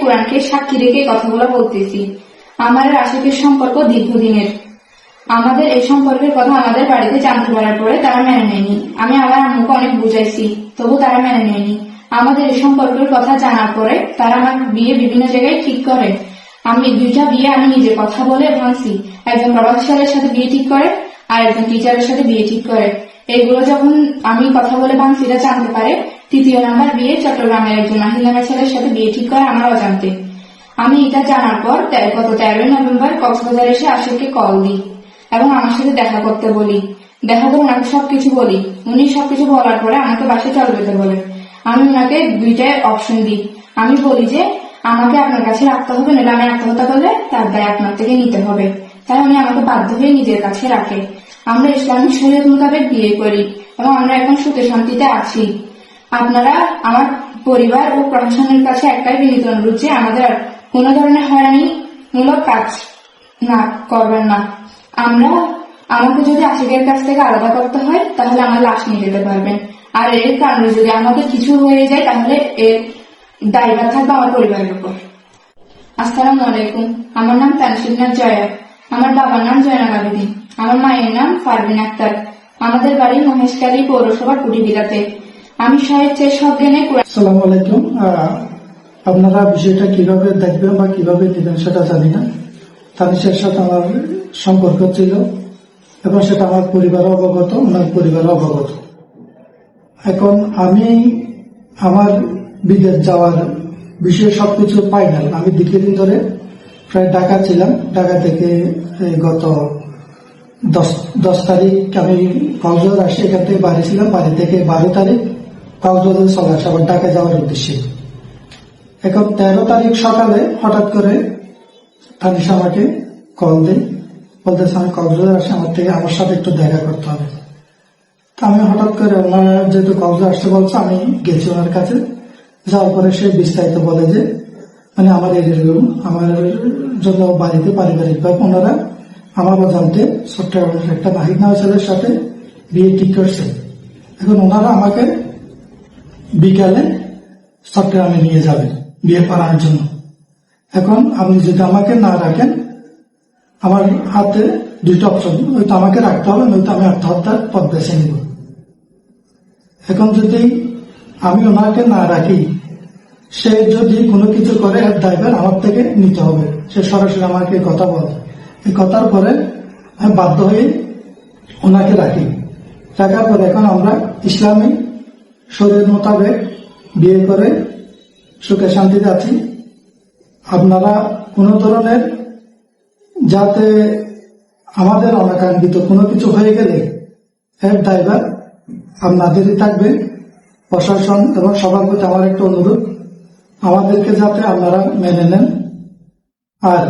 কোরআনকে সাক্ষী রেখে কথাগুলো বলতেছি। আমার আশিকের সম্পর্ক দীর্ঘদিনের। আমাদের এই সম্পর্কের কথা আমাদের বাড়িতে জানতে পারার পরে তারা মেনে নেয়নি। আমি আমার আম্মুকে অনেক বুঝাইছি, তবু তারা মেনে নেয়নি। আমাদের এই সম্পর্কের কথা জানার পরে তারা আমার বিয়ে বিভিন্ন জায়গায় ঠিক করে। আমি 2টা বিয়ে আমি নিজে কথা বলে ভাঙছি। একজন প্রভাবশালীর সাথে বিয়ে ঠিক করে, আর একজন টিচারের সাথে বিয়ে ঠিক করে। এগুলো যখন আমি কথা বলে ভাঙছিরা জানতে পারে, 3য় নাম্বার বিয়ে চট্টগ্রামের একজন মাহিলা ছেলের সাথে বিয়ে ঠিক করে আমার অজান্তে। আমি এটা জানার পর গত 13 নভেম্বর কক্সবাজার এসে আশিককে কল দিই এবং আমার সাথে দেখা করতে বলি। দেখা করে ওনাকে সবকিছু বলি। উনি সবকিছু বলার পরে আমাকে বাসায় চলে যেতে বলে। আমি ওনাকে 2টা অপশন দিই। আমি বলি যে আমাকে আপনার কাছে রাখতে হবে, নাহলে আমি আত্মহত্যা করলে তার দায় আপনার থেকে নিতে হবে। তাই উনি আমাকে বাধ্য হয়ে নিজের কাছে রাখে। আমরা ইসলামিক শরীয়ত মোতাবেক বিয়ে করি এবং আমরা এখন সুখে শান্তিতে আছি। আপনারা আমার পরিবার ও প্রশাসনের কাছে একটাই বিনীত অনুরোধ যে আমাদের কোন ধরনের হয়রানিমূলক কাজ না করবেন না। আমাকে যদি আশিকের কাছ থেকে আলাদা করতে হয় তাহলে আমার লাশ নিয়ে যেতে পারবেন, আর এর কারণে যদি আমাদের কিছু হয়ে যায় তাহলে এর দায়ভার থাকবে আমার পরিবারের উপর। আসসালামু আলাইকুম। আমার নাম তানসিনা জয়া। আমার বাবার নাম জয়নাল আবেদীন। আমার মায়ের নাম পারভিন আক্তার। আমাদের বাড়ি মহেশখালী পৌরসভার কুটিবিলাতে। আমি সাহেব চেয়ে সব জ্ঞানে। আসসালামু আলাইকুম। আপনারা বিষয়টা কিভাবে দেখবেন বা কিভাবে নেবেন সেটা জানি না। তানিশের সাথে আমার সম্পর্ক ছিল এবং সেটা আমার পরিবার অবগত, ওনার পরিবার অবগত। এখন আমি আমার বিদেশ যাওয়ার বিষয়ে সবকিছু ফাইনাল। আমি দীর্ঘদিন ধরে প্রায় ঢাকা ছিলাম। ঢাকা থেকে গত 10 তারিখ আমি কক্সবাজার আসি। এখান থেকে বাড়ি ছিলাম। বাড়ি থেকে 12 তারিখ কক্সবাজার চলে আসে আবার ঢাকা যাওয়ার উদ্দেশ্যে। এখন 13 তারিখ সকালে হঠাৎ করে তানিশ আমাকে কল দেয়, বলতেছে আমি কক্সবাজার আসি, আমার সাথে একটু দেখা করতে হবে। তা আমি হঠাৎ করে ওনার যেহেতু কক্সবাজার আসতে বলছে, আমি গেছি ওনার কাছে। যাওয়ার পরে সে বিস্তারিত বলে যে মানে আমার আমার জন্য বাড়িতে পারিবারিক ভাবে ওনারা আমার অজান্তে চট্টগ্রামের একটা মাহিনা ছেলের সাথে বিয়ে ঠিক করছে। এখন ওনারা আমাকে বিকালে চট্টগ্রামে নিয়ে যাবে বিয়ে করার জন্য। এখন আপনি যদি আমাকে না রাখেন, আমার হাতে 2টা অপশন, হয়তো আমাকে রাখতে হবে, নয়তো আমি আত্মহত্যার পথ বেছে নিব। এখন যদি আমি ওনাকে না রাখি, সে যদি কোনো কিছু করে এর দায়ভার আমার থেকে নিতে হবে। সে সরাসরি আমাকে কথা বলে। এই কথার পরে আমি বাধ্য হয়ে ওনাকে রাখি। রাখার পরে এখন আমরা ইসলামী শরীয়ত মোতাবেক বিয়ে করে সুখে শান্তিতে আছি। আপনারা কোনো ধরনের যাতে আমাদের অনাকাঙ্ক্ষিত কোনো কিছু হয়ে গেলে এর দায়ভার আপনাদেরই থাকবে। প্রশাসন এবং সবার প্রতি আমার একটা অনুরোধ, আমাদেরকে যাতে আপনারা মেনে নেন। আর